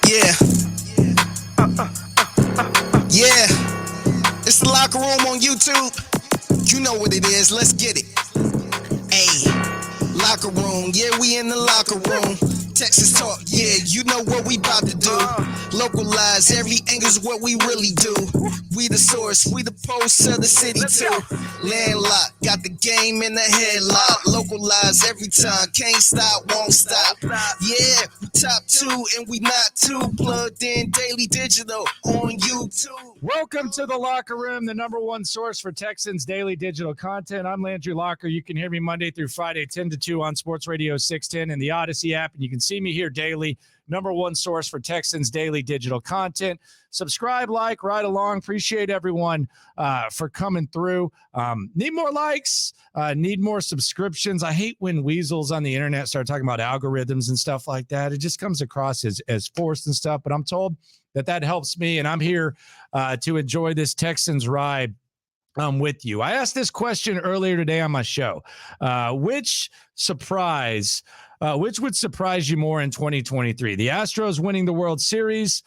Yeah. Yeah. It's the Locker Room on YouTube. You know what it is. Let's get it. Hey. Locker Room. Yeah, we in the locker room. Texas talk. Yeah, you know what we about to do. Localize every angle's what we really do. We the source. We the pulse of the city too. Landlocked. Got the game in the headlock. Localize every time. Can't stop, won't stop. Yeah, we top two and we not too. Plugged in daily digital on YouTube. Welcome to the Locker Room, the number one source for Texans daily digital content. I'm Landry Locker. You can hear me Monday through Friday, 10 to 2 on Sports Radio 610 and the Odyssey app, and you can see me here daily. Number one source for Texans daily digital content. Subscribe, like, ride along. Appreciate everyone for coming through. Need more likes, need more subscriptions. I hate when weasels on the internet start talking about algorithms and stuff like that. It just comes across as forced and stuff, but I'm told that helps me, and I'm here to enjoy this Texans ride with you. I asked this question earlier today on my show. Which would surprise you more in 2023? The Astros winning the World Series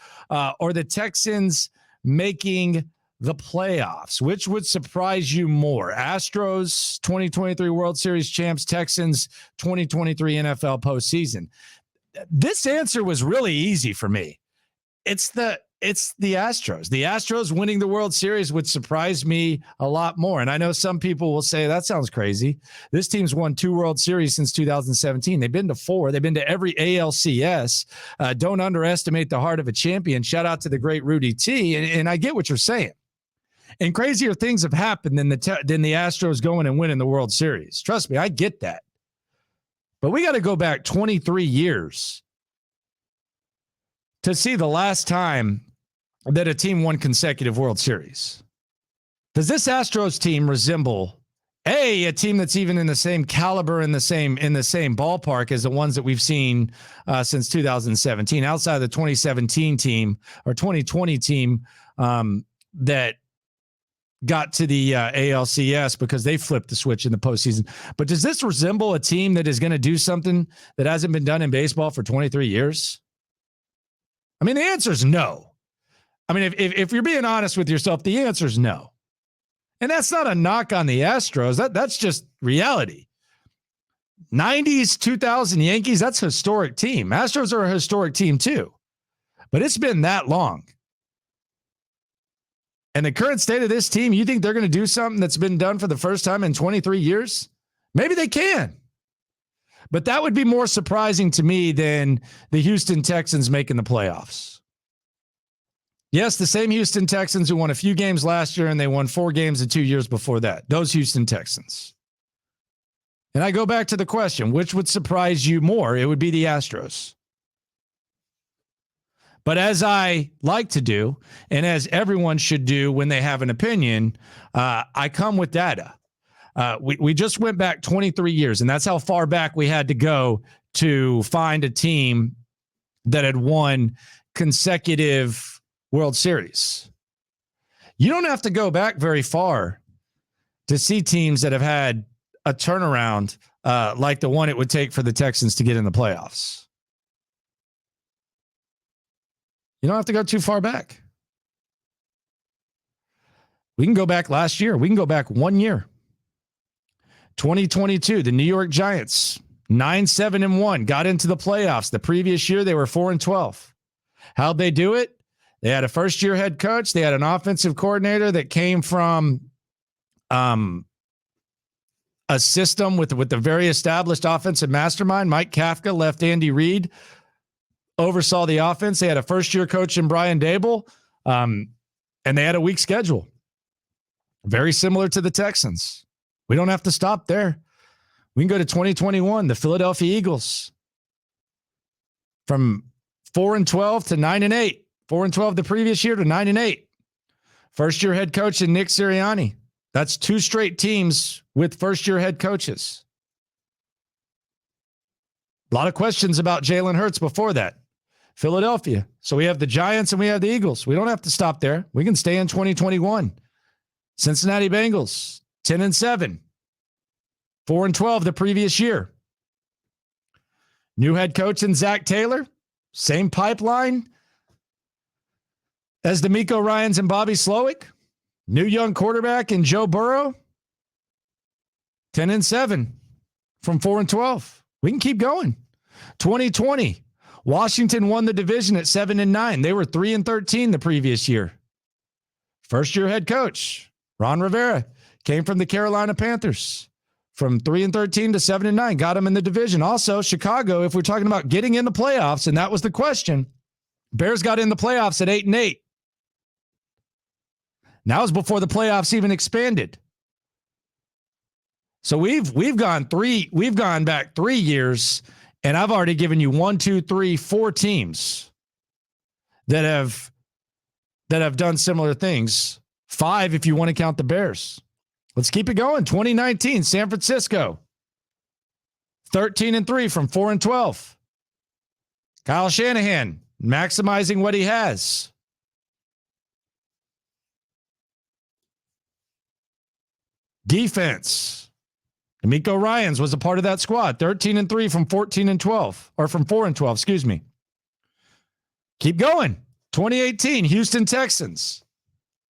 or the Texans making the playoffs? Which would surprise you more? Astros 2023 World Series champs, Texans 2023 NFL postseason. This answer was really easy for me. It's the Astros. The Astros winning the World Series would surprise me a lot more. And I know some people will say that sounds crazy. This team's won 2 World Series since 2017. They've been to 4. They've been to every ALCS. Don't underestimate the heart of a champion. Shout out to the great Rudy T. And I get what you're saying. And crazier things have happened than the Astros going and winning the World Series. Trust me, I get that. But we got to go back 23 years to see the last time that a team won consecutive World Series. Does this Astros team resemble a team that's even in the same caliber, in the same ballpark as the ones that we've seen since 2017, outside of the 2017 team or 2020 team that got to the ALCS because they flipped the switch in the postseason. But does this resemble a team that is going to do something that hasn't been done in baseball for 23 years? I mean, the answer is no. I mean, if you're being honest with yourself, the answer is no. And that's not a knock on the Astros. That's just reality. 90s, 2000 Yankees, that's a historic team. Astros are a historic team too. But it's been that long. And the current state of this team, you think they're going to do something that's been done for the first time in 23 years? Maybe they can. But that would be more surprising to me than the Houston Texans making the playoffs. Yes, the same Houston Texans who won a few games last year and they won 4 games the 2 years before that. Those Houston Texans. And I go back to the question, which would surprise you more? It would be the Astros. But as I like to do, and as everyone should do when they have an opinion, I come with data. We just went back 23 years, and that's how far back we had to go to find a team that had won consecutive World Series. You don't have to go back very far to see teams that have had a turnaround like the one it would take for the Texans to get in the playoffs. You don't have to go too far back. We can go back last year. We can go back 1 year. 2022, the New York Giants, 9-7-1, got into the playoffs. The previous year, they were 4-12. How'd they do it? They had a first-year head coach. They had an offensive coordinator that came from a system with a very established offensive mastermind. Mike Kafka left Andy Reid, oversaw the offense. They had a first-year coach in Brian Dable, and they had a weak schedule. Very similar to the Texans. We don't have to stop there. We can go to 2021, the Philadelphia Eagles. From 4-12 to 9-8. 4-12 the previous year to 9-8. First-year head coach in Nick Sirianni. That's 2 straight teams with first-year head coaches. A lot of questions about Jalen Hurts before that. Philadelphia. So we have the Giants and we have the Eagles. We don't have to stop there. We can stay in 2021. Cincinnati Bengals. 10-7, 4-12 the previous year. New head coach in Zach Taylor, same pipeline, as D'Amico Ryans and Bobby Slowick. New young quarterback in Joe Burrow. 10-7 from 4-12. We can keep going. 2020, Washington won the division at 7-9. They were 3-13 the previous year. First-year head coach, Ron Rivera, came from the Carolina Panthers. From 3-13 to 7-9, got him in the division. Also, Chicago, if we're talking about getting in the playoffs, and that was the question, Bears got in the playoffs at 8-8. Now is before the playoffs even expanded. So we've gone back 3 years, and I've already given you 1, 2, 3, 4 teams that have done similar things. 5 if you want to count the Bears. Let's keep it going. 2019, San Francisco. 13-3 from 4-12. Kyle Shanahan maximizing what he has. Defense. D'Amico Ryans was a part of that squad. 13-3 from 14-12, or from 4-12, excuse me. Keep going. 2018, Houston Texans.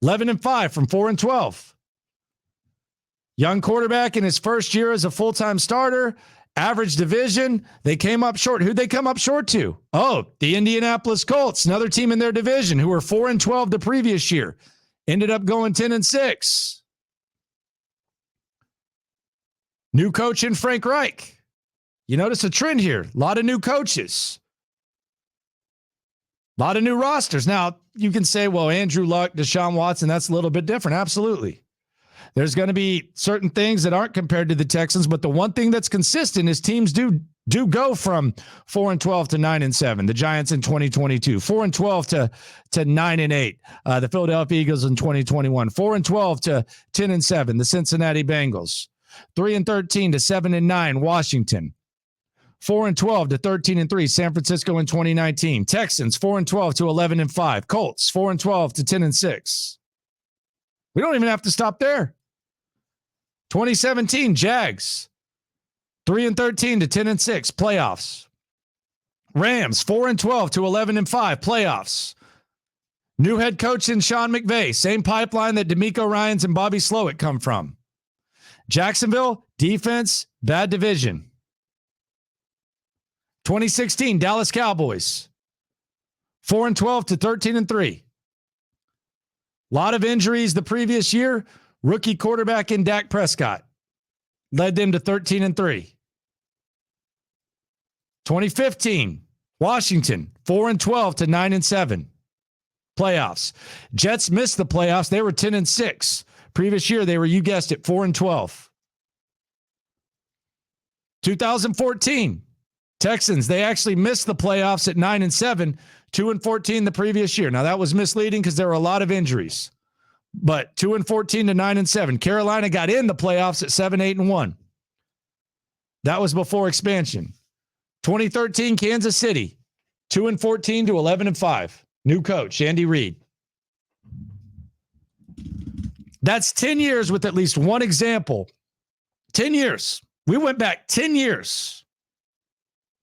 11-5 from 4-12. Young quarterback in his first year as a full-time starter. Average division. They came up short. Who'd they come up short to? Oh, the Indianapolis Colts, another team in their division who were 4-12 the previous year. Ended up going 10-6. New coach in Frank Reich. You notice a trend here. A lot of new coaches. A lot of new rosters. Now, you can say, well, Andrew Luck, Deshaun Watson, that's a little bit different. Absolutely. There's going to be certain things that aren't compared to the Texans, but the one thing that's consistent is teams do go from 4-12 to 9-7. The Giants in 2022, 4-12 to 9-8. The Philadelphia Eagles in 2021, 4-12 to 10-7. The Cincinnati Bengals, 3-13 to 7-9. Washington, 4-12 to 13-3. San Francisco in 2019. Texans, 4-12 to 11-5. Colts, 4-12 to 10-6. We don't even have to stop there. 2017, Jags, 3-13 to 10-6, playoffs. Rams, 4-12 to 11-5, playoffs. New head coach in Sean McVay, same pipeline that D'Amico Ryans and Bobby Slowick come from. Jacksonville, defense, bad division. 2016, Dallas Cowboys, 4-12 to 13-3. A lot of injuries the previous year. Rookie quarterback in Dak Prescott led them to 13-3. 2015, Washington, 4-12 to 9-7. Playoffs. Jets missed the playoffs. They were 10-6. Previous year, they were, you guessed it, 4-12. 2014, Texans, they actually missed the playoffs at 9-7, 2-14 the previous year. Now, that was misleading because there were a lot of injuries. But 2-14 to 9-7. Carolina got in the playoffs at 7-8-1. That was before expansion. 2013, Kansas City, 2-14 to 11-5. New coach, Andy Reid. That's 10 years with at least one example. 10 years. We went back 10 years.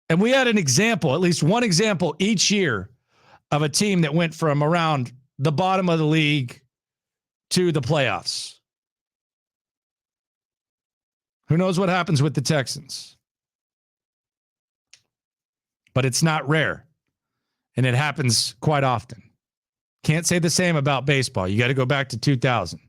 And we had an example, at least one example each year of a team that went from around the bottom of the league to the playoffs. Who knows what happens with the Texans? But it's not rare. And it happens quite often. Can't say the same about baseball. You got to go back to 2000.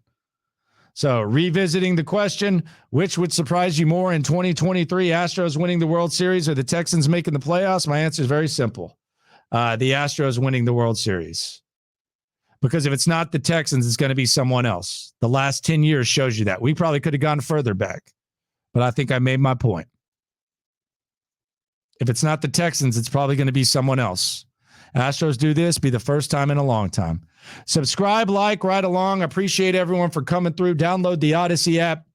So revisiting the question, which would surprise you more in 2023, Astros winning the World Series or the Texans making the playoffs? My answer is very simple. The Astros winning the World Series. Because if it's not the Texans, it's going to be someone else. The last 10 years shows you that. We probably could have gone further back, but I think I made my point. If it's not the Texans, it's probably going to be someone else. Astros do this, be the first time in a long time. Subscribe, like, ride along. Appreciate everyone for coming through. Download the Odyssey app.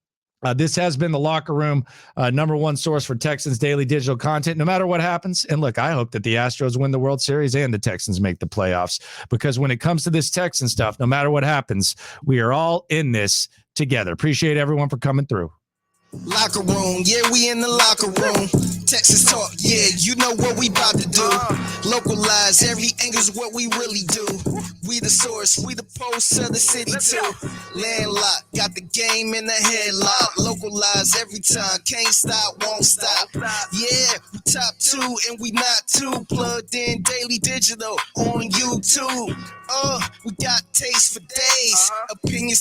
This has been the Locker Room, number one source for Texans daily digital content, no matter what happens. And look, I hope that the Astros win the World Series and the Texans make the playoffs, because when it comes to this Texan stuff, no matter what happens, we are all in this together. Appreciate everyone for coming through. Locker room, yeah, we in the locker room. Texas talk, yeah, you know what we about to do. Localize, every angle's what we really do. We the source, we the pulse of the city too. Landlocked, got the game in the headlock. Localize every time, can't stop, won't stop. Yeah, we top 2 and we not too. Plugged in daily digital on YouTube. We got taste for days. Opinions